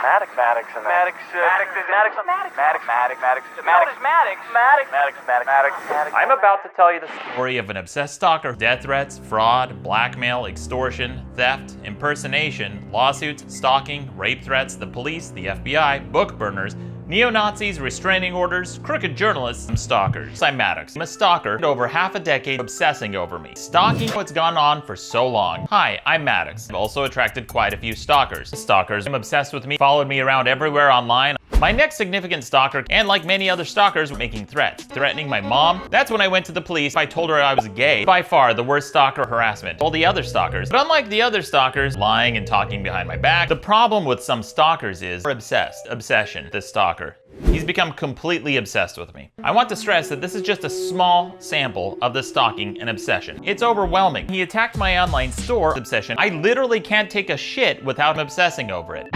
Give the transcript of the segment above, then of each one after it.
Maddox, Maddox, and Maddox, Maddox, Maddox, Maddox, Maddox, Maddox, Maddox, Maddox, Maddox. I'm about to tell you the story of an obsessed stalker. Death threats, fraud, blackmail, extortion, theft, impersonation, lawsuits, stalking, rape threats, the police, the FBI, book burners, neo-Nazis, restraining orders, crooked journalists, and stalkers. I'm Maddox. I'm a stalker over half a decade obsessing over me. Stalking what's gone on for so long. Hi, I'm Maddox. I've also attracted quite a few stalkers. Stalkers are obsessed with me, followed me around everywhere online. My next significant stalker, and like many other stalkers, making threats. Threatening my mom. That's when I went to the police. I told her I was gay. By far the worst stalker harassment. All the other stalkers. But unlike the other stalkers, lying and talking behind my back, the problem with some stalkers is obsession, this stalker. He's become completely obsessed with me. I want to stress that this is just a small sample of the stalking and obsession. It's overwhelming. He attacked my online store obsession. I literally can't take a shit without obsessing over it.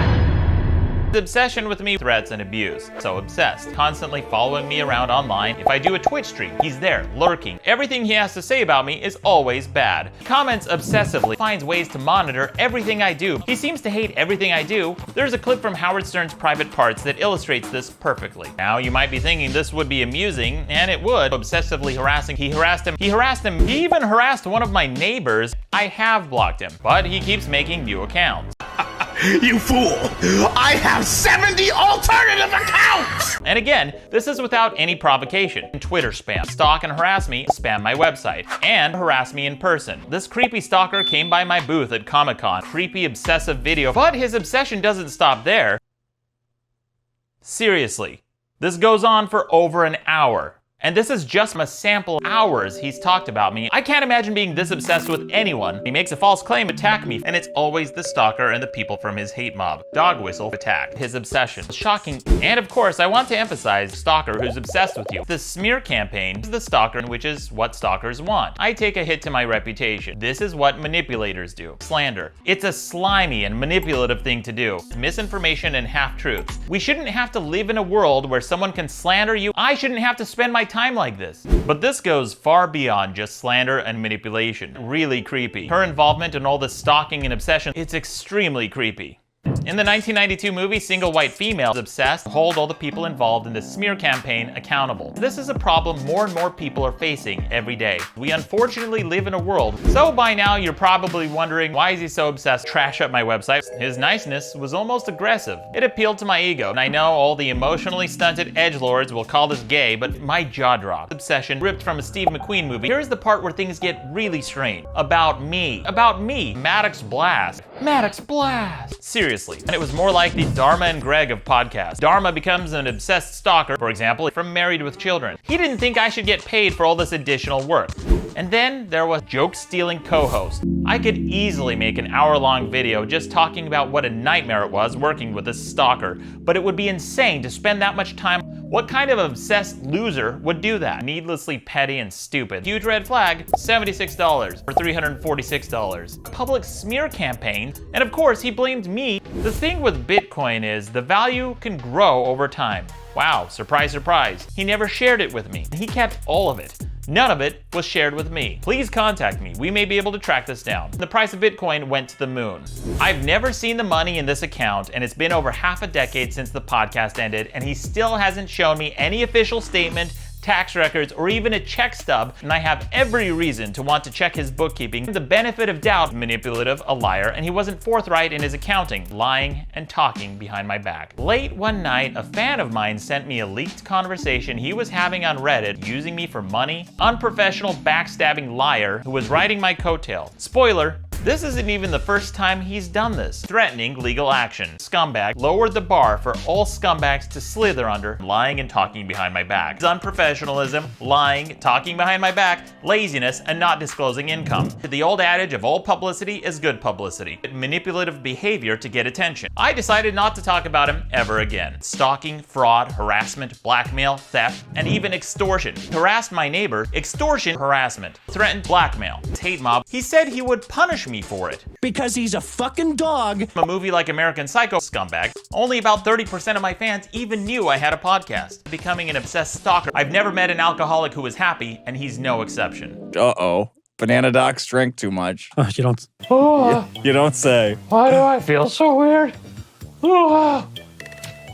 Obsession with me, threats and abuse. So obsessed, constantly following me around online. If I do a Twitch stream, he's there, lurking. Everything he has to say about me is always bad. Comments obsessively, finds ways to monitor everything I do. He seems to hate everything I do. There's a clip from Howard Stern's Private Parts that illustrates this perfectly. Now you might be thinking this would be amusing, and it would. Obsessively harassing, he harassed him, he even harassed one of my neighbors. I have blocked him, but he keeps making new accounts. You fool! I have 70 alternative accounts! And again, this is without any provocation. Twitter spam, stalk and harass me, spam my website, and harass me in person. This creepy stalker came by my booth at Comic-Con. Creepy obsessive video, but his obsession doesn't stop there. Seriously, this goes on for over an hour. And this is just a sample of hours he's talked about me. I can't imagine being this obsessed with anyone. He makes a false claim, attack me, and it's always the stalker and the people from his hate mob. Dog whistle attack. His obsession. Shocking. And of course, I want to emphasize stalker who's obsessed with you. The smear campaign is the stalker, which is what stalkers want. I take a hit to my reputation. This is what manipulators do. Slander. It's a slimy and manipulative thing to do. Misinformation and half-truths. We shouldn't have to live in a world where someone can slander you. I shouldn't have to spend my time like this. But this goes far beyond just slander and manipulation. Really creepy. Her involvement in all this stalking and obsession, it's extremely creepy. In the 1992 movie, single white female is obsessed to hold all the people involved in the smear campaign accountable. This is a problem more and more people are facing every day. We unfortunately live in a world. So by now you're probably wondering, why is he so obsessed? Trash up my website. His niceness was almost aggressive. It appealed to my ego. And I know all the emotionally stunted edgelords will call this gay, but my jaw dropped. Obsession ripped from a Steve McQueen movie. Here's the part where things get really strange. About me. Maddox Blast. Maddox Blast. Seriously. And it was more like the Dharma and Greg of podcasts. Dharma becomes an obsessed stalker, for example, from Married with Children. He didn't think I should get paid for all this additional work. And then there was joke-stealing co-host. I could easily make an hour-long video just talking about what a nightmare it was working with this stalker, but it would be insane to spend that much time. What kind of obsessed loser would do that? Needlessly petty and stupid. Huge red flag, $76 or $346. Public smear campaign, and of course he blamed me. The thing with Bitcoin is the value can grow over time. Wow, surprise, surprise. He never shared it with me. He kept all of it. None of it was shared with me. Please contact me. We may be able to track this down. The price of Bitcoin went to the moon. I've never seen the money in this account, and it's been over half a decade since the podcast ended, and he still hasn't shown me any official statement, tax records, or even a check stub, and I have every reason to want to check his bookkeeping. The benefit of doubt, manipulative, a liar, and he wasn't forthright in his accounting, lying and talking behind my back. Late one night, a fan of mine sent me a leaked conversation he was having on Reddit, using me for money. Unprofessional, backstabbing liar who was riding my coattail. Spoiler, this isn't even the first time he's done this. Threatening legal action. Scumbag lowered the bar for all scumbags to slither under, lying and talking behind my back. Unprofessionalism, lying, talking behind my back, laziness, and not disclosing income. The old adage of all publicity is good publicity. Manipulative behavior to get attention. I decided not to talk about him ever again. Stalking, fraud, harassment, blackmail, theft, and even extortion. Harassed my neighbor, extortion, harassment. Threatened blackmail. Hate mob. He said he would punish me for it. Because he's a fucking dog. A movie like American Psycho, scumbag. Only about 30% of my fans even knew I had a podcast. Becoming an obsessed stalker. I've never met an alcoholic who was happy, and he's no exception. Uh-oh. Banana Docs drank too much. You don't. You don't say. Why do I feel so weird?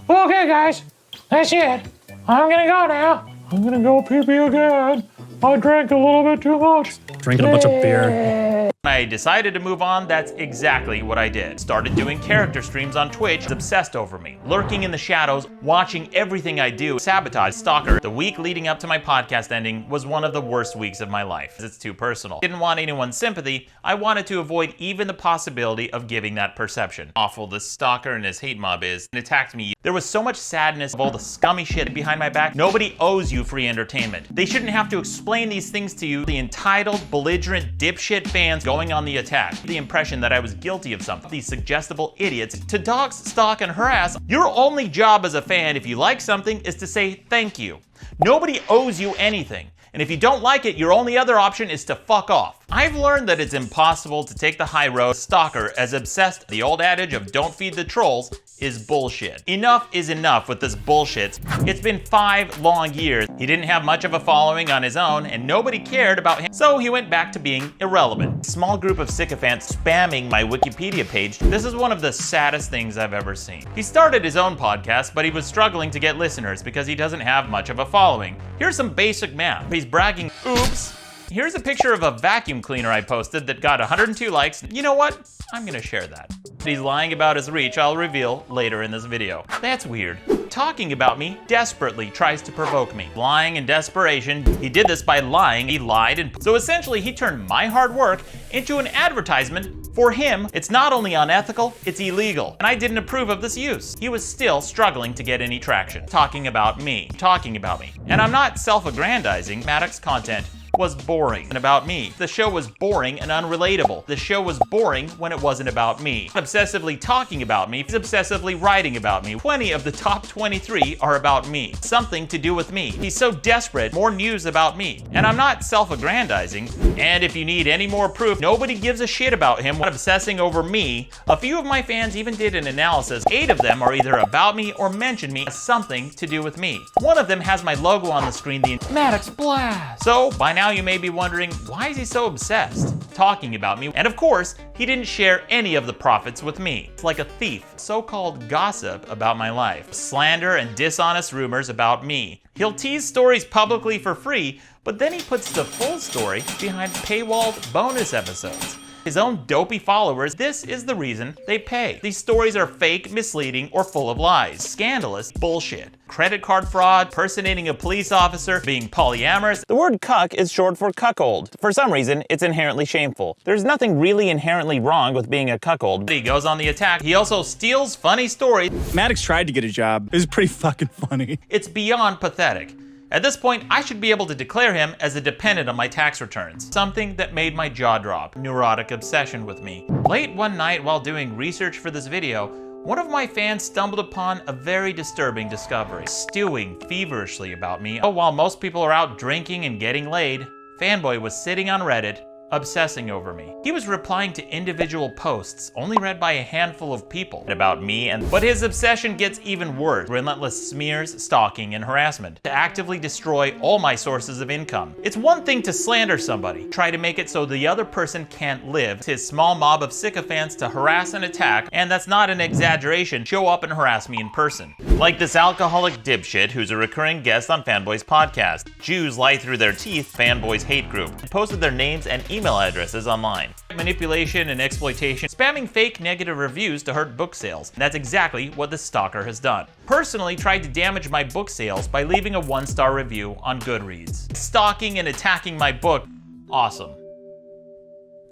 Okay, guys, that's it. I'm gonna go now. I'm gonna go pee-pee again. I drank a little bit too much. Drinking a bunch of beer. When I decided to move on, that's exactly what I did. Started doing character streams on Twitch, obsessed over me, lurking in the shadows, watching everything I do, sabotage, Stalker. The week leading up to my podcast ending was one of the worst weeks of my life. It's too personal. Didn't want anyone's sympathy. I wanted to avoid even the possibility of giving that perception. Awful this Stalker and his hate mob is. It attacked me. There was so much sadness of all the scummy shit behind my back. Nobody owes you free entertainment. They shouldn't have to explain these things to you. The entitled, belligerent, dipshit fans going on the attack. The impression that I was guilty of something. These suggestible idiots to dox, stalk, and harass. Your only job as a fan, if you like something, is to say thank you. Nobody owes you anything. And if you don't like it, your only other option is to fuck off. I've learned that it's impossible to take the high road. Stalker, as obsessed, the old adage of don't feed the trolls, is bullshit. Enough is enough with this bullshit. It's been 5 long years. He didn't have much of a following on his own, and nobody cared about him, so he went back to being irrelevant. Small group of sycophants spamming my Wikipedia page. This is one of the saddest things I've ever seen. He started his own podcast, but he was struggling to get listeners because he doesn't have much of a following. Here's some basic math. He's bragging, oops. Here's a picture of a vacuum cleaner I posted that got 102 likes. You know what? I'm gonna share that. He's lying about his reach, I'll reveal later in this video. That's weird. Talking about me desperately tries to provoke me. Lying in desperation. He did this by lying. He lied, and so essentially he turned my hard work into an advertisement. For him, it's not only unethical, it's illegal. And I didn't approve of this use. He was still struggling to get any traction. Talking about me. And I'm not self-aggrandizing. Maddox content was boring and about me. The show was boring and unrelatable. The show was boring when it wasn't about me. Obsessively talking about me, he's obsessively writing about me. 20 of the top 23 are about me. Something to do with me. He's so desperate, more news about me. And I'm not self-aggrandizing. And if you need any more proof, nobody gives a shit about him obsessing over me. A few of my fans even did an analysis. 8 of them are either about me or mention me as something to do with me. One of them has my logo on the screen, the Maddox Blast. So by now you may be wondering, why is he so obsessed talking about me? And of course, he didn't share any of the profits with me. It's like a thief. So-called gossip about my life. Slander and dishonest rumors about me. He'll tease stories publicly for free, but then he puts the full story behind paywalled bonus episodes. His own dopey followers, this is the reason they pay. These stories are fake, misleading, or full of lies. Scandalous bullshit. Credit card fraud, impersonating a police officer, being polyamorous. The word cuck is short for cuckold. For some reason, it's inherently shameful. There's nothing really inherently wrong with being a cuckold. He goes on the attack. He also steals funny stories. Maddox tried to get a job. It was pretty fucking funny. It's beyond pathetic. At this point, I should be able to declare him as a dependent on my tax returns. Something that made my jaw drop. Neurotic obsession with me. Late one night while doing research for this video, one of my fans stumbled upon a very disturbing discovery. Stewing feverishly about me. Oh, while most people are out drinking and getting laid, Fanboy was sitting on Reddit, obsessing over me. He was replying to individual posts only read by a handful of people about me, but his obsession gets even worse. Relentless smears, stalking, and harassment to actively destroy all my sources of income. It's one thing to slander somebody, try to make it so the other person can't live. It's his small mob of sycophants to harass and attack, and that's not an exaggeration, show up and harass me in person. Like this alcoholic dipshit who's a recurring guest on Fanboy's podcast. Jews lie through their teeth, Fanboy's hate group. Posted their names and email addresses online. Manipulation and exploitation, spamming fake negative reviews to hurt book sales. That's exactly what the Stalker has done. Personally tried to damage my book sales by leaving a 1-star review on Goodreads. Stalking and attacking my book, awesome.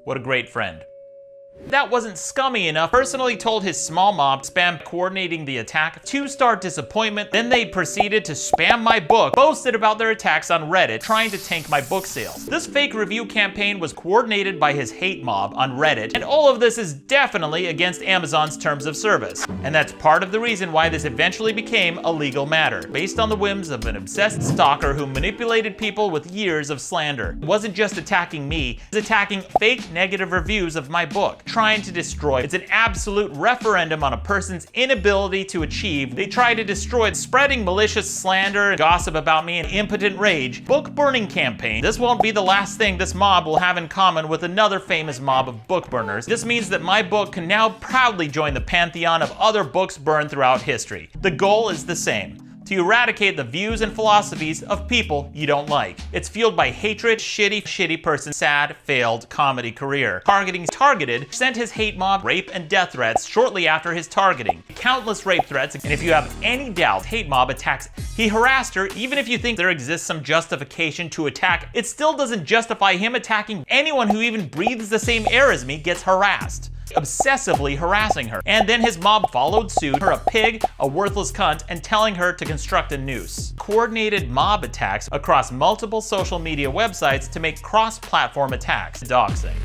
What a great friend. That wasn't scummy enough. Personally told his small mob spam coordinating the attack, 2-star disappointment. Then they proceeded to spam my book, boasted about their attacks on Reddit, trying to tank my book sales. This fake review campaign was coordinated by his hate mob on Reddit, and all of this is definitely against Amazon's terms of service. And that's part of the reason why this eventually became a legal matter, based on the whims of an obsessed stalker who manipulated people with years of slander. It wasn't just attacking me, it was attacking fake negative reviews of my book. trying to destroy. It's an absolute referendum on a person's inability to achieve. They try to destroy it, spreading malicious slander and gossip about me and impotent rage. Book burning campaign. This won't be the last thing this mob will have in common with another famous mob of book burners. This means that my book can now proudly join the pantheon of other books burned throughout history. The goal is the same: to eradicate the views and philosophies of people you don't like. It's fueled by hatred, shitty person, sad, failed comedy career. Targeted sent his hate mob rape and death threats shortly after his targeting. Countless rape threats, and if you have any doubt, hate mob attacks. He harassed her. Even if you think there exists some justification to attack, it still doesn't justify him attacking anyone who even breathes the same air as me gets harassed. Obsessively harassing her. And then his mob followed suit, her a pig, a worthless cunt, and telling her to construct a noose. Coordinated mob attacks across multiple social media websites to make cross-platform attacks. Doxxing.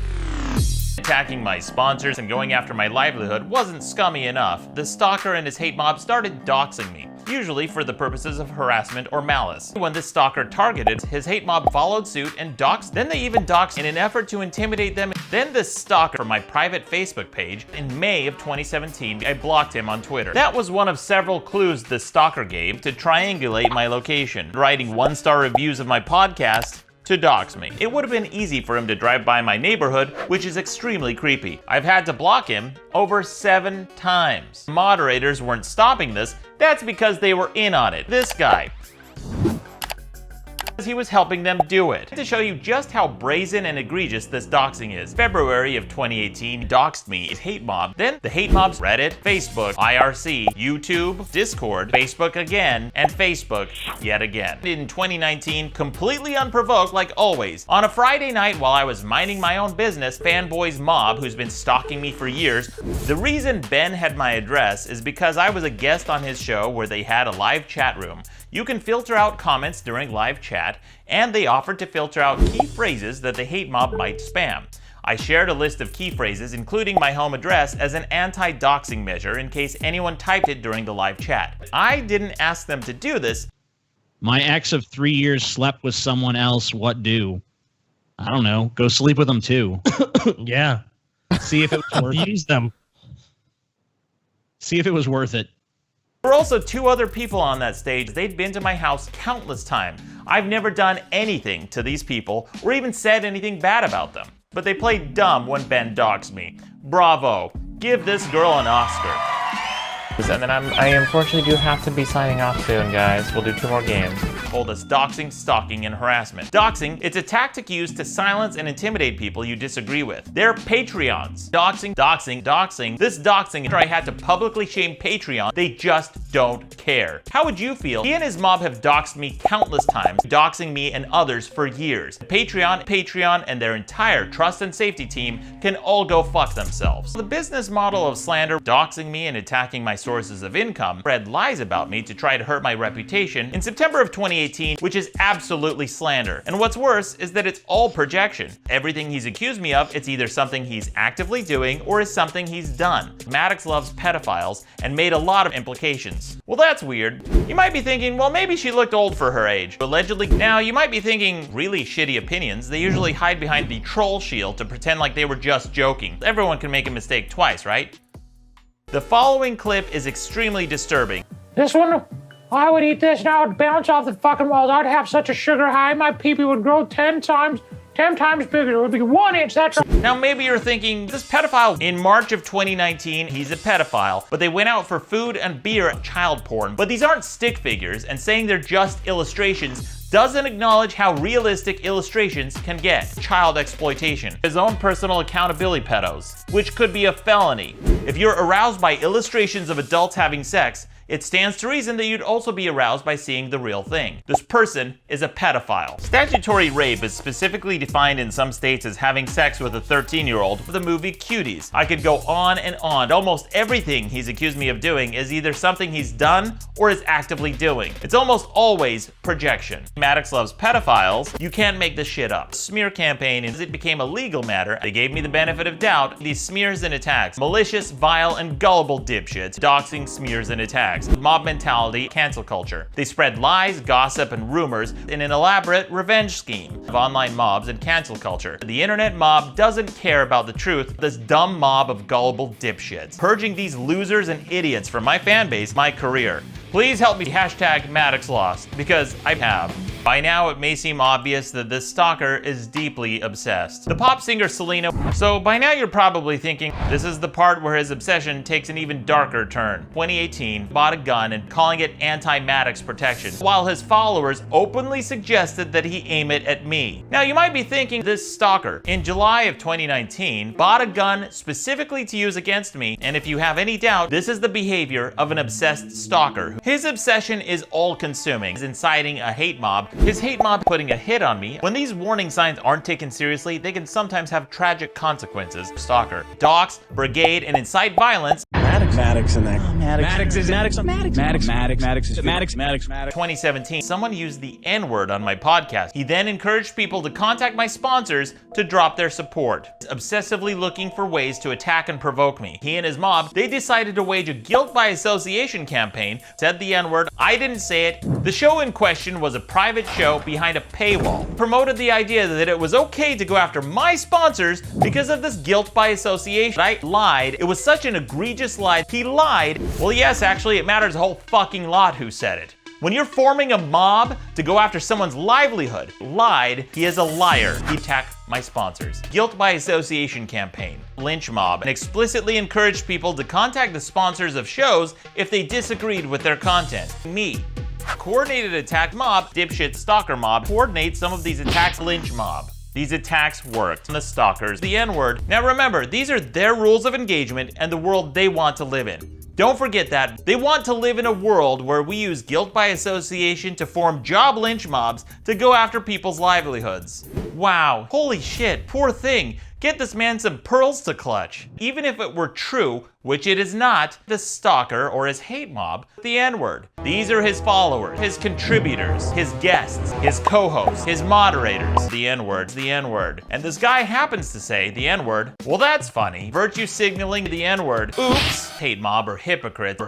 Attacking my sponsors and going after my livelihood wasn't scummy enough. The stalker and his hate mob started doxing me, usually for the purposes of harassment or malice. When this stalker targeted, his hate mob followed suit and doxed. Then they even doxed in an effort to intimidate them. Then this stalker from my private Facebook page. In May of 2017, I blocked him on Twitter. That was one of several clues the stalker gave to triangulate my location, writing 1-star reviews of my podcast to dox me. It would have been easy for him to drive by my neighborhood, which is extremely creepy. I've had to block him over 7 times. Moderators weren't stopping this. That's because they were in on it. This guy. He was helping them do it. To show you just how brazen and egregious this doxing is. February of 2018, doxed me, his hate mob. Then the hate mobs Reddit, Facebook, IRC, YouTube, Discord, Facebook again, and Facebook yet again. In 2019, completely unprovoked like always. On a Friday night while I was minding my own business, Fanboy's mob, who's been stalking me for years. The reason Ben had my address is because I was a guest on his show where they had a live chat room. You can filter out comments during live chat, and they offered to filter out key phrases that the hate mob might spam. I shared a list of key phrases, including my home address, as an anti-doxing measure in case anyone typed it during the live chat. I didn't ask them to do this. My ex of 3 years slept with someone else. What do? I don't know. Go sleep with them too. Yeah. See if it was worth Use them. See if it was worth it. There were also 2 other people on that stage. They'd been to my house countless times. I've never done anything to these people or even said anything bad about them. But they played dumb when Ben doxed me. Bravo. Give this girl an Oscar. And then I unfortunately do have to be signing off soon, guys. We'll do 2 more games. Told us doxing, stalking, and harassment. Doxing, it's a tactic used to silence and intimidate people you disagree with. They're Patreons. Doxing. This doxing, after I had to publicly shame Patreon, they just don't care. How would you feel? He and his mob have doxed me countless times, doxing me and others for years. Patreon, and their entire trust and safety team can all go fuck themselves. The business model of Slander, doxing me and attacking my sources of income, spread lies about me to try to hurt my reputation in September of 2018, which is absolutely slander. And what's worse is that it's all projection. Everything he's accused me of, it's either something he's actively doing or is something he's done. Maddox loves pedophiles and made a lot of implications. Well, that's weird. You might be thinking, well, maybe she looked old for her age. Allegedly. Now, you might be thinking, really shitty opinions. They usually hide behind the troll shield to pretend like they were just joking. Everyone can make a mistake twice, right? The following clip is extremely disturbing. This one, I would eat this and I would bounce off the fucking walls. I'd have such a sugar high, my pee-pee would grow 10 times bigger. It would be 1 inch, that's right. Now maybe you're thinking, this pedophile, in March of 2019, he's a pedophile, but they went out for food and beer at child porn. But these aren't stick figures, and saying they're just illustrations doesn't acknowledge how realistic illustrations can get. Child exploitation. His own personal accountability pedos, which could be a felony. If you're aroused by illustrations of adults having sex, it stands to reason that you'd also be aroused by seeing the real thing. This person is a pedophile. Statutory rape is specifically defined in some states as having sex with a 13-year-old for the movie Cuties. I could go on and on. Almost everything he's accused me of doing is either something he's done or is actively doing. It's almost always projection. Maddox loves pedophiles. You can't make this shit up. Smear campaign, as it became a legal matter, they gave me the benefit of doubt. These smears and attacks. Malicious, vile, and gullible dipshits. Doxing, smears, and attacks. hashtags: mob mentality, cancel culture. They spread lies, gossip, and rumors in an elaborate revenge scheme of online mobs and cancel culture. The internet mob doesn't care about the truth, this dumb mob of gullible dipshits. Purging these losers and idiots from my fan base, my career. Please help me hashtag Maddox lost, because I have. By now, it may seem obvious that this stalker is deeply obsessed. The pop singer Selena. So by now you're probably thinking, this is the part where his obsession takes an even darker turn. 2018, bought a gun and calling it anti-Maddox protection, while his followers openly suggested that he aim it at me. Now you might be thinking, this stalker, in July of 2019, bought a gun specifically to use against me, and if you have any doubt, this is the behavior of an obsessed stalker. His obsession is all-consuming. He's inciting a hate mob. His hate mob putting a hit on me. When these warning signs aren't taken seriously, they can sometimes have tragic consequences. Stalker, dox, brigade, and incite violence. Maddox and that. Maddox is Maddox. Maddox is Maddox. 2017, someone used the N-word on my podcast. He then encouraged people to contact my sponsors to drop their support, obsessively looking for ways to attack and provoke me. He and his mob, they decided to wage a guilt by association campaign, said the N-word, I didn't say it. The show in question was a private show behind a paywall, promoted the idea that it was okay to go after my sponsors because of this guilt by association. I lied. It was such an egregious lie. He lied. Well, yes, actually, it matters a whole fucking lot who said it. When you're forming a mob to go after someone's livelihood, lied, he is a liar. He attacked my sponsors. Guilt by association campaign, lynch mob, and explicitly encouraged people to contact the sponsors of shows if they disagreed with their content. Me. Coordinated attack mob, dipshit stalker mob, coordinate some of these attacks, lynch mob. These attacks worked. The stalkers, the N-word. Now remember, these are their rules of engagement and the world they want to live in. Don't forget that. They want to live in a world where we use guilt by association to form job lynch mobs to go after people's livelihoods. Wow, holy shit, poor thing. Get this man some pearls to clutch. Even if it were true, which it is not, the stalker or his hate mob, the N-word. These are his followers, his contributors, his guests, his co-hosts, his moderators, the N-word, the N-word. And this guy happens to say the N-word. Well, that's funny. Virtue signaling the N-word. Oops. Hate mob or hypocrites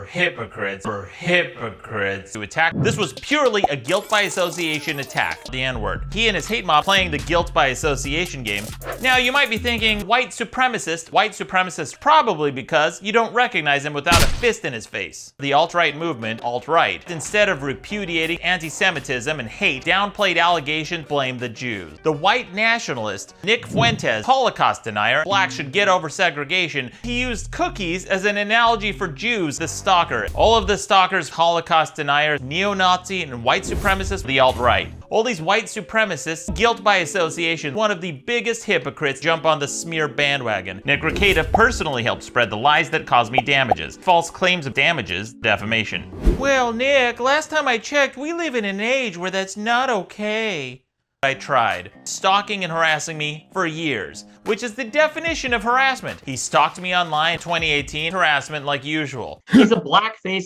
to attack. This was purely a guilt by association attack, the N-word. He and his hate mob playing the guilt by association game. Now you might be thinking, white supremacist probably because you don't recognize him without a fist in his face. The alt-right movement, alt-right, instead of repudiating anti-Semitism and hate, downplayed allegations blamed the Jews. The white nationalist, Nick Fuentes, Holocaust denier, blacks should get over segregation, he used cookies as an analogy for Jews, the stalker. All of the stalkers, Holocaust deniers, neo-Nazi, and white supremacists, the alt-right. All these white supremacists, guilt by association, one of the biggest hypocrites, jump on the smear bandwagon. Nick Rekieta personally helped spread the lies that caused me damages. False claims of damages, defamation. Well, Nick, last time I checked, we live in an age where that's not okay. I tried, stalking and harassing me for years, which is the definition of harassment. He stalked me online in 2018, harassment like usual. He's a blackface,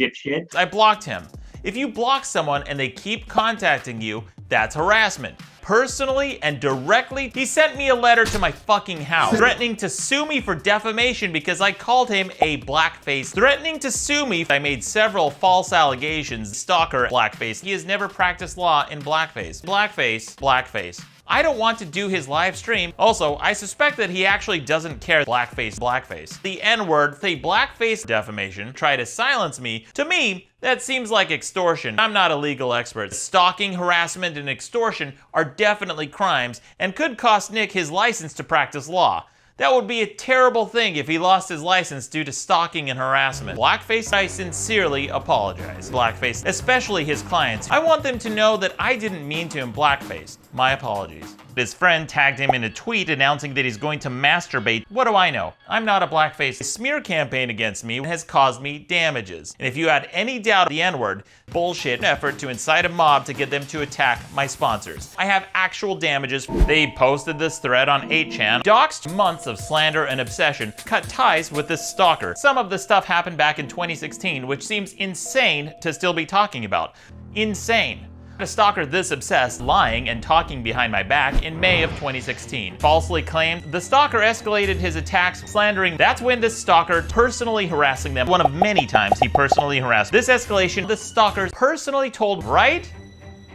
dipshit. I blocked him. If you block someone and they keep contacting you, that's harassment. Personally and directly, he sent me a letter to my fucking house, threatening to sue me for defamation because I called him a blackface, threatening to sue me. I made several false allegations. Stalker, blackface. He has never practiced law in blackface. Blackface. I don't want to do his live stream. Also, I suspect that he actually doesn't care. Blackface. The N-word, the blackface defamation, try to silence me. To me, that seems like extortion. I'm not a legal expert. Stalking, harassment, and extortion are definitely crimes and could cost Nick his license to practice law. That would be a terrible thing if he lost his license due to stalking and harassment. Blackface, I sincerely apologize. Blackface, especially his clients. I want them to know that I didn't mean to him blackface. My apologies. His friend tagged him in a tweet announcing that he's going to masturbate. What do I know? I'm not a blackface. The smear campaign against me has caused me damages. And if you had any doubt of the N-word, bullshit effort to incite a mob to get them to attack my sponsors. I have actual damages. They posted this thread on 8chan, doxed months of slander and obsession, cut ties with this stalker. Some of the stuff happened back in 2016, which seems insane to still be talking about. Insane. A stalker this obsessed, lying and talking behind my back in May of 2016. Falsely claimed the stalker escalated his attacks, slandering. That's when this stalker personally harassing them. One of many times he personally harassed. This escalation, the stalker personally told, right?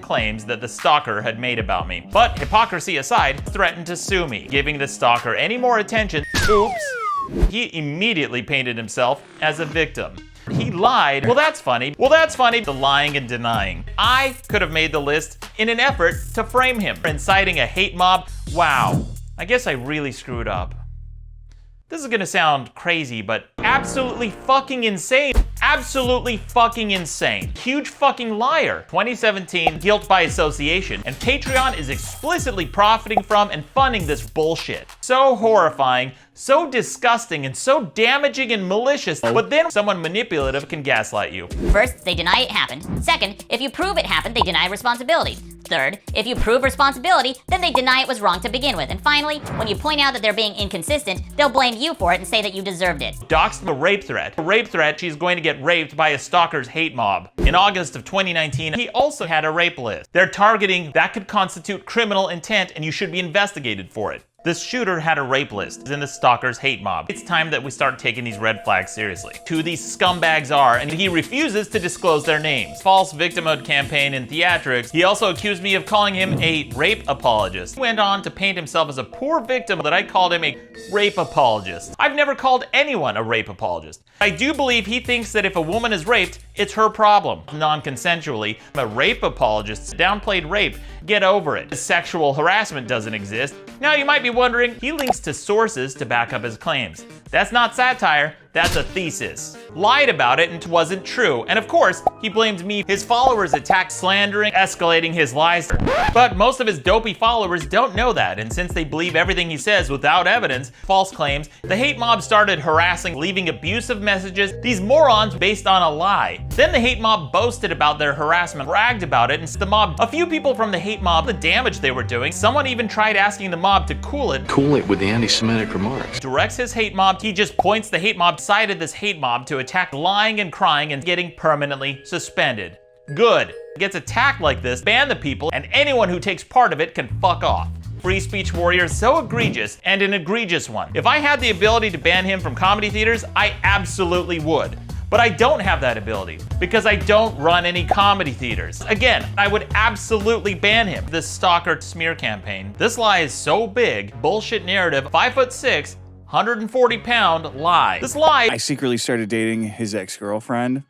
Claims that the stalker had made about me. But hypocrisy aside, threatened to sue me, giving the stalker any more attention. Oops. He immediately painted himself as a victim. He lied. Well, that's funny. The lying and denying. I could have made the list in an effort to frame him for inciting a hate mob. Wow. I guess I really screwed up. This is gonna sound crazy, but absolutely fucking insane. Absolutely fucking insane. Huge fucking liar. 2017, guilt by association, and Patreon is explicitly profiting from and funding this bullshit. So horrifying, so disgusting, and so damaging and malicious, but then someone manipulative can gaslight you. First, they deny it happened. Second, if you prove it happened, they deny responsibility. Third, if you prove responsibility, then they deny it was wrong to begin with. And finally, when you point out that they're being inconsistent, they'll blame you for it and say that you deserved it. Doxxed a rape threat. A rape threat, she's going to get raped by a stalker's hate mob. In August of 2019, he also had a rape list. They're targeting that could constitute criminal intent and you should be investigated for it. This shooter had a rape list in the stalker's hate mob. It's time that we start taking these red flags seriously. Who these scumbags are, and he refuses to disclose their names. False victimhood campaign and theatrics. He also accused me of calling him a rape apologist. He went on to paint himself as a poor victim that I called him a rape apologist. I've never called anyone a rape apologist. I do believe he thinks that if a woman is raped, it's her problem. Non-consensually, a rape apologist downplayed rape. Get over it. Sexual harassment doesn't exist. Now you might be wondering, he links to sources to back up his claims. That's not satire, that's a thesis. Lied about it and wasn't true. And of course, he blamed me. His followers attacked, slandering, escalating his lies. But most of his dopey followers don't know that. And since they believe everything he says without evidence, false claims, the hate mob started harassing, leaving abusive messages, these morons based on a lie. Then the hate mob boasted about their harassment, bragged about it, and the mob, a few people from the hate mob, the damage they were doing, someone even tried asking the mob to cool it. Cool it with the anti-Semitic remarks. Directs his hate mob, he just points the hate mob, cited this hate mob to attack lying and crying and getting permanently suspended. Good. Gets attacked like this, ban the people, and anyone who takes part of it can fuck off. Free speech warrior, so egregious, and an egregious one. If I had the ability to ban him from comedy theaters, I absolutely would. But I don't have that ability because I don't run any comedy theaters. Again, I would absolutely ban him. This stalker smear campaign. This lie is so big, bullshit narrative, 5'6", 140-pound lie. This lie. I secretly started dating his ex-girlfriend,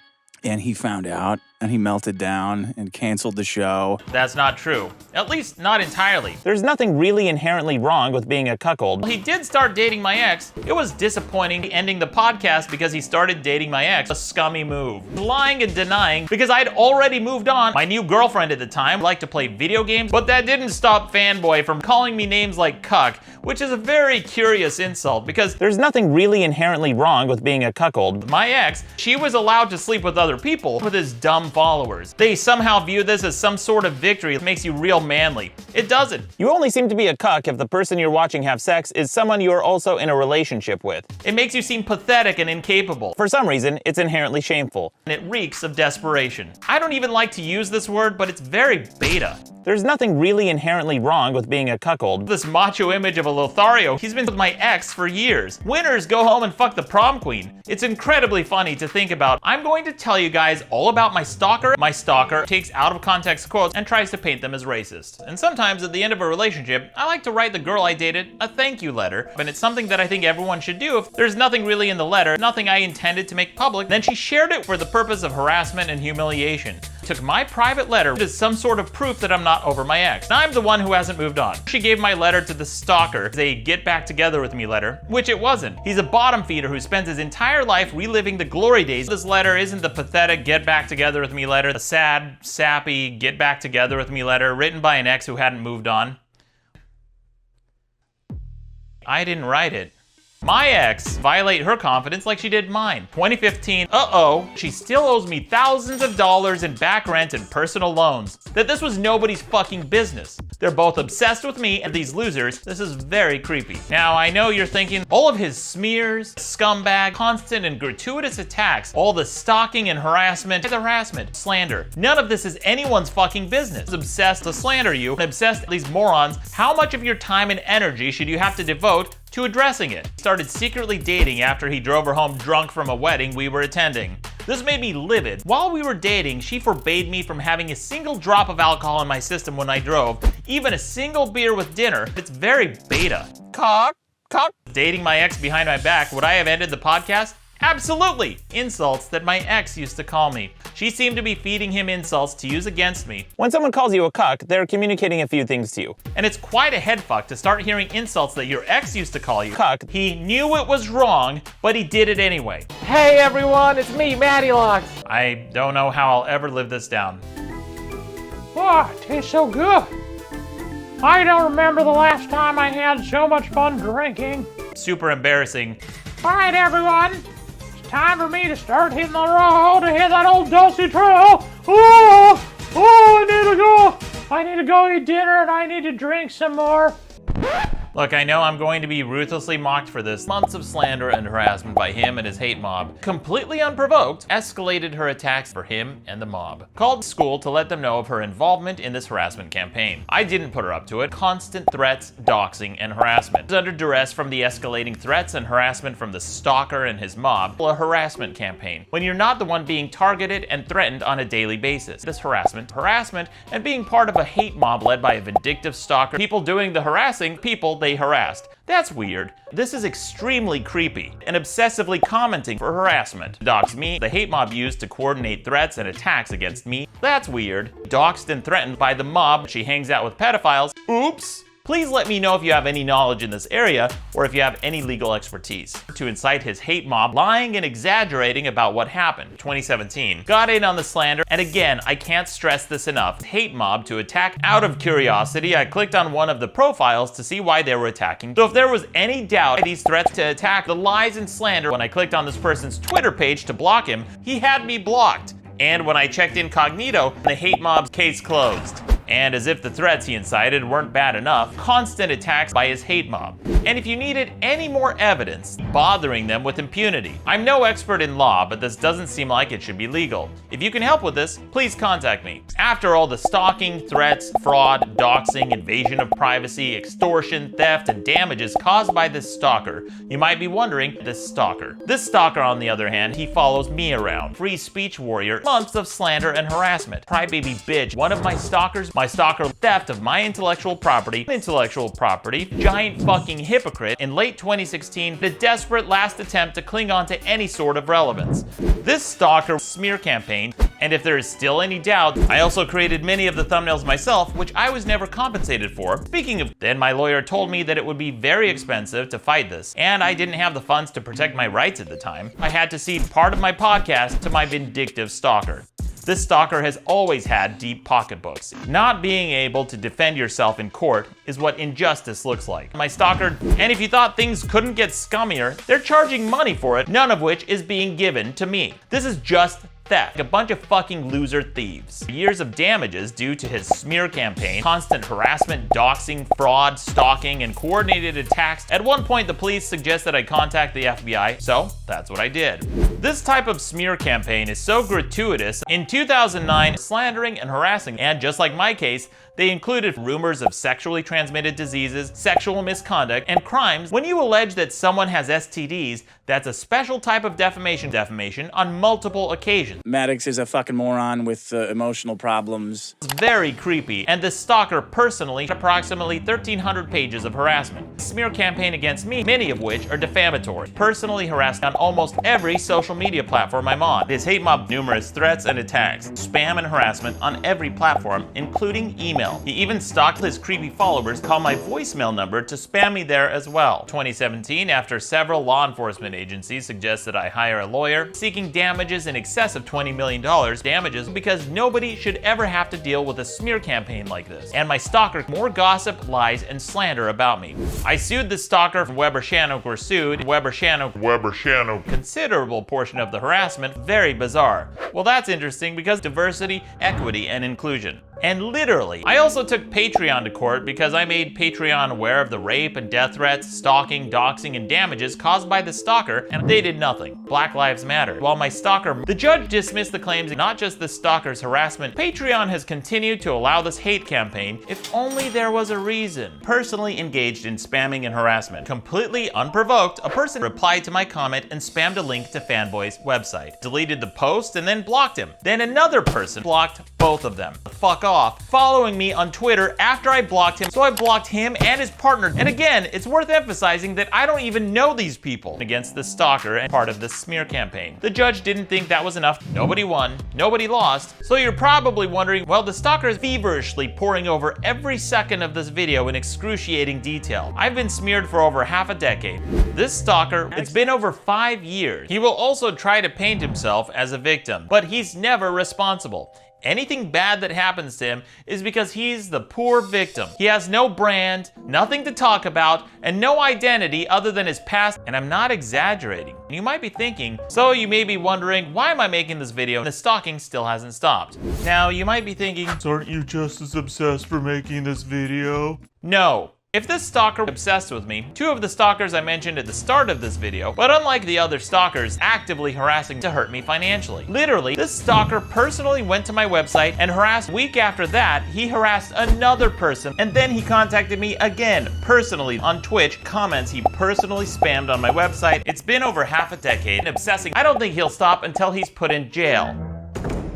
and he found out, and he melted down and canceled the show. That's not true. At least not entirely. There's nothing really inherently wrong with being a cuckold. He did start dating my ex. It was disappointing ending the podcast because he started dating my ex. A scummy move. Lying and denying because I'd already moved on. My new girlfriend at the time liked to play video games, but that didn't stop Fanboy from calling me names like cuck, which is a very curious insult because there's nothing really inherently wrong with being a cuckold. My ex, she was allowed to sleep with other people with his dumb followers. They somehow view this as some sort of victory that makes you real manly. It doesn't. You only seem to be a cuck if the person you're watching have sex is someone you are also in a relationship with. It makes you seem pathetic and incapable. For some reason, it's inherently shameful, and it reeks of desperation. I don't even like to use this word, but it's very beta. There's nothing really inherently wrong with being a cuckold. This macho image of a Lothario, he's been with my ex for years. Winners go home and fuck the prom queen. It's incredibly funny to think about. I'm going to tell you guys all about my stalker. My stalker takes out of context quotes and tries to paint them as racist. And sometimes at the end of a relationship, I like to write the girl I dated a thank you letter. And it's something that I think everyone should do. If there's nothing really in the letter, nothing I intended to make public, then she shared it for the purpose of harassment and humiliation. Took my private letter as some sort of proof that I'm not over my ex. I'm the one who hasn't moved on. She gave my letter to the stalker as a get back together with me letter, which it wasn't. He's a bottom feeder who spends his entire life reliving the glory days. This letter isn't the pathetic get back together with me letter, the sad, sappy get back together with me letter written by an ex who hadn't moved on. I didn't write it. My ex violate her confidence like she did mine. 2015, she still owes me thousands of dollars in back rent and personal loans. That this was nobody's fucking business. They're both obsessed with me and these losers. This is very creepy. Now, I know you're thinking, all of his smears, scumbag, constant and gratuitous attacks, all the stalking and harassment, slander. None of this is anyone's fucking business. He's obsessed to slander you, and obsessed these morons. How much of your time and energy should you have to devote to addressing it? Started secretly dating after he drove her home drunk from a wedding we were attending. This made me livid. While we were dating, she forbade me from having a single drop of alcohol in my system when I drove, even a single beer with dinner. It's very beta. Cock. Dating my ex behind my back, would I have ended the podcast? Absolutely! Insults that my ex used to call me. She seemed to be feeding him insults to use against me. When someone calls you a cuck, they're communicating a few things to you. And it's quite a headfuck to start hearing insults that your ex used to call you cuck. He knew it was wrong, but he did it anyway. Hey everyone, it's me, Maddox. I don't know how I'll ever live this down. Oh, it tastes so good. I don't remember the last time I had so much fun drinking. Super embarrassing. All right, everyone. It's time for me to start hitting the road to hit that old dusty trail. I need to go eat dinner and I need to drink some more. Look, I know I'm going to be ruthlessly mocked for this. Months of slander and harassment by him and his hate mob, completely unprovoked, escalated her attacks for him and the mob. Called school to let them know of her involvement in this harassment campaign. I didn't put her up to it. Constant threats, doxing, and harassment. Under duress from the escalating threats and harassment from the stalker and his mob, a harassment campaign. When you're not the one being targeted and threatened on a daily basis. This harassment, and being part of a hate mob led by a vindictive stalker. People doing the harassing, people they harassed. That's weird. This is extremely creepy and obsessively commenting for harassment. Dox me, the hate mob used to coordinate threats and attacks against me. That's weird. Doxed and threatened by the mob. She hangs out with pedophiles. Oops. Please let me know if you have any knowledge in this area or if you have any legal expertise. To incite his hate mob, lying and exaggerating about what happened. 2017. Got in on the slander, and again, I can't stress this enough. Hate mob to attack. Out of curiosity, I clicked on one of the profiles to see why they were attacking. So if there was any doubt these threats to attack, the lies and slander, when I clicked on this person's Twitter page to block him, he had me blocked. And when I checked incognito, the hate mob's case closed. And as if the threats he incited weren't bad enough, constant attacks by his hate mob. And if you needed any more evidence, bothering them with impunity. I'm no expert in law, but this doesn't seem like it should be legal. If you can help with this, please contact me. After all the stalking, threats, fraud, doxing, invasion of privacy, extortion, theft, and damages caused by this stalker, you might be wondering, this stalker. This stalker, on the other hand, he follows me around. Free speech warrior, months of slander and harassment. Crybaby bitch, one of my stalkers, my stalker, theft of my intellectual property, giant fucking hypocrite. In late 2016, the desperate last attempt to cling on to any sort of relevance. This stalker smear campaign, and if there is still any doubt, I also created many of the thumbnails myself, which I was never compensated for. Speaking of, then my lawyer told me that it would be very expensive to fight this, and I didn't have the funds to protect my rights at the time. I had to cede part of my podcast to my vindictive stalker. This stalker has always had deep pocketbooks. Not being able to defend yourself in court is what injustice looks like. My stalker, and if you thought things couldn't get scummier, they're charging money for it, none of which is being given to me. This is just theft. A bunch of fucking loser thieves. Years of damages due to his smear campaign, constant harassment, doxing, fraud, stalking, and coordinated attacks. At one point, the police suggested I contact the FBI, so that's what I did. This type of smear campaign is so gratuitous. In 2009, slandering and harassing, and just like my case, they included rumors of sexually transmitted diseases, sexual misconduct, and crimes. When you allege that someone has STDs, that's a special type of defamation on multiple occasions. Maddox is a fucking moron with emotional problems. It's very creepy, and the stalker personally approximately 1,300 pages of harassment. Smear campaign against me, many of which are defamatory. Personally harassed on almost every social media platform I'm on. His hate mob, numerous threats and attacks, spam and harassment on every platform, including email. email. He even stalked his creepy followers, called my voicemail number to spam me there as well. 2017, after several law enforcement agencies suggested I hire a lawyer, seeking damages in excess of $20 million, damages because nobody should ever have to deal with a smear campaign like this. And my stalker, more gossip, lies, and slander about me. I sued the stalker. Weber Shannock were sued. Weber Shannock. Considerable portion of the harassment. Very bizarre. Well, that's interesting because diversity, equity, and inclusion. And literally, I also took Patreon to court because I made Patreon aware of the rape and death threats, stalking, doxing, and damages caused by the stalker, and they did nothing. Black Lives Matter. While my stalker, the judge dismissed the claims, not just the stalker's harassment. Patreon has continued to allow this hate campaign. If only there was a reason. Personally engaged in spamming and harassment. Completely unprovoked, a person replied to my comment and spammed a link to Fanboy's website. Deleted the post and then blocked him. Then another person blocked both of them. Fuck off. Following me on Twitter after I blocked him, so I blocked him and his partner. And again, it's worth emphasizing that I don't even know these people against the stalker and part of the smear campaign. The judge didn't think that was enough. Nobody won, nobody lost. So you're probably wondering, well, the stalker is feverishly poring over every second of this video in excruciating detail. I've been smeared for over half a decade. This stalker, it's been over 5 years. He will also try to paint himself as a victim, but he's never responsible. Anything bad that happens to him is because he's the poor victim. He has no brand, nothing to talk about, and no identity other than his past, and I'm not exaggerating. You might be thinking, so you may be wondering, why am I making this video and the stalking still hasn't stopped? Now, you might be thinking, aren't you just as obsessed for making this video? No. If this stalker obsessed with me, 2 of the stalkers I mentioned at the start of this video, but unlike the other stalkers, actively harassing to hurt me financially. Literally, this stalker personally went to my website and harassed. A week after that, he harassed another person, and then he contacted me again, personally, on Twitch, comments he personally spammed on my website. It's been over half a decade, and obsessing. I don't think he'll stop until he's put in jail.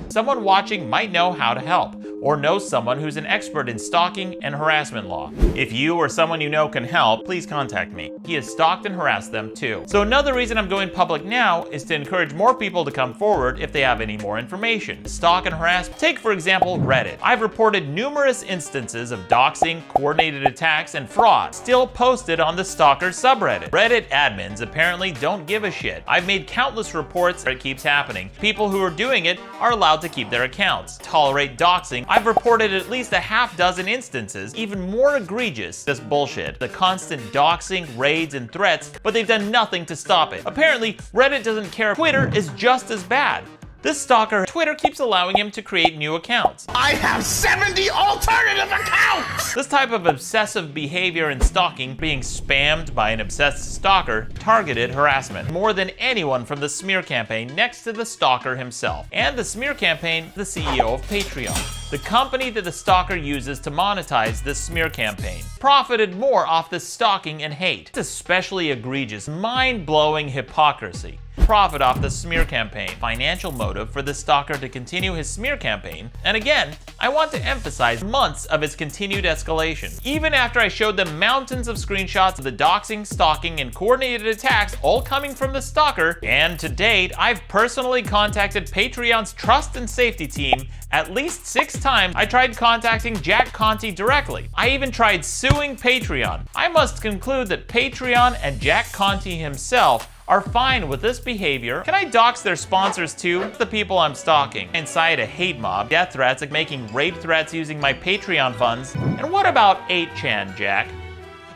Someone watching might know how to help, or know someone who's an expert in stalking and harassment law. If you or someone you know can help, please contact me. He has stalked and harassed them too. So another reason I'm going public now is to encourage more people to come forward if they have any more information. Stalk and harass. Take, for example, Reddit. I've reported numerous instances of doxing, coordinated attacks, and fraud still posted on the Stalker subreddit. Reddit admins apparently don't give a shit. I've made countless reports that it keeps happening. People who are doing it are allowed to keep their accounts. Tolerate doxing. I've reported at least a half dozen instances, even more egregious. This bullshit. The constant doxing, raids, and threats, but they've done nothing to stop it. Apparently, Reddit doesn't care. Twitter is just as bad. This stalker, Twitter keeps allowing him to create new accounts. I have 70 alternative accounts! This type of obsessive behavior and stalking, being spammed by an obsessed stalker, targeted harassment. More than anyone from the smear campaign next to the stalker himself. And the smear campaign, the CEO of Patreon, the company that the stalker uses to monetize this smear campaign, profited more off the stalking and hate. It's especially egregious, mind-blowing hypocrisy. Profit off the smear campaign. Financial motive for the stalker to continue his smear campaign. And again, I want to emphasize months of his continued escalation. Even after I showed them mountains of screenshots of the doxing, stalking, and coordinated attacks all coming from the stalker, and to date, I've personally contacted Patreon's trust and safety team at least 6 times. I tried contacting Jack Conti directly. I even tried suing Patreon. I must conclude that Patreon and Jack Conti himself are fine with this behavior. Can I dox their sponsors too? The people I'm stalking. Incite a hate mob, death threats, like making rape threats using my Patreon funds. And what about 8chan, Jack?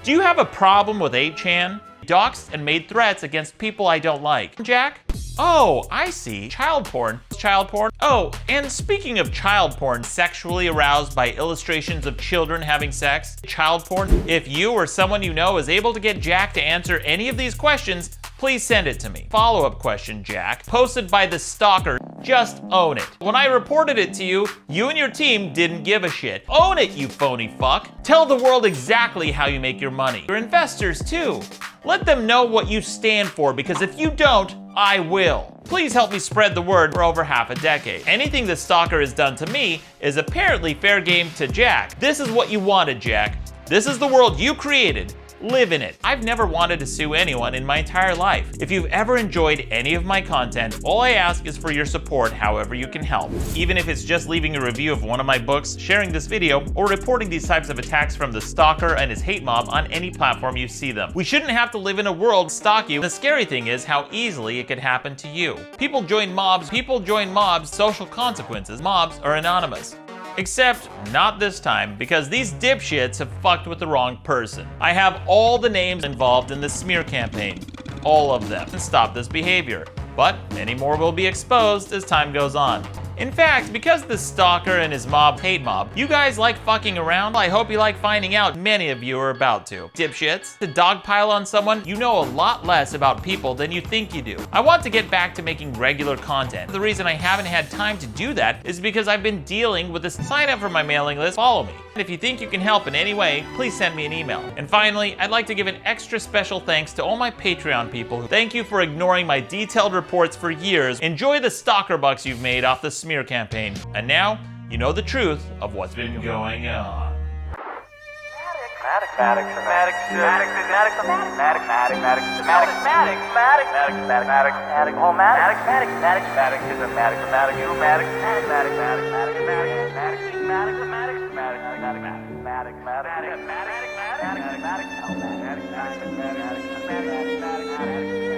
Do you have a problem with 8chan? Doxed and made threats against people I don't like. Jack? Oh, I see. Child porn. Child porn. Oh, and speaking of child porn, sexually aroused by illustrations of children having sex. Child porn. If you or someone you know is able to get Jack to answer any of these questions, please send it to me. Follow-up question, Jack. Posted by the stalker. Just own it. When I reported it to you, you and your team didn't give a shit. Own it, you phony fuck. Tell the world exactly how you make your money. Your investors, too. Let them know what you stand for, because if you don't, I will. Please help me spread the word for over half a decade. Anything the stalker has done to me is apparently fair game to Jack. This is what you wanted, Jack. This is the world you created. live in it. I've never wanted to sue anyone in my entire life. If you've ever enjoyed any of my content, all I ask is for your support however you can help. Even if it's just leaving a review of one of my books, sharing this video, or reporting these types of attacks from the stalker and his hate mob on any platform you see them. We shouldn't have to live in a world stalk you. The scary thing is how easily it could happen to you. People join mobs, social consequences. Mobs are anonymous. Except not this time, because these dipshits have fucked with the wrong person. I have all the names involved in this smear campaign. All of them. And stop this behavior. But many more will be exposed as time goes on. In fact, because the stalker and his hate mob, you guys like fucking around, I hope you like finding out. Many of you are about to. Dipshits, to dogpile on someone, you know a lot less about people than you think you do. I want to get back to making regular content. The reason I haven't had time to do that is because I've been dealing with this. Sign up for my mailing list, follow me. And if you think you can help in any way, please send me an email. And finally, I'd like to give an extra special thanks to all my Patreon people. Thank you for ignoring my detailed reports for years. Enjoy the stalker bucks you've made off the smear campaign. And now, you know the truth of what's been going on. Maddox.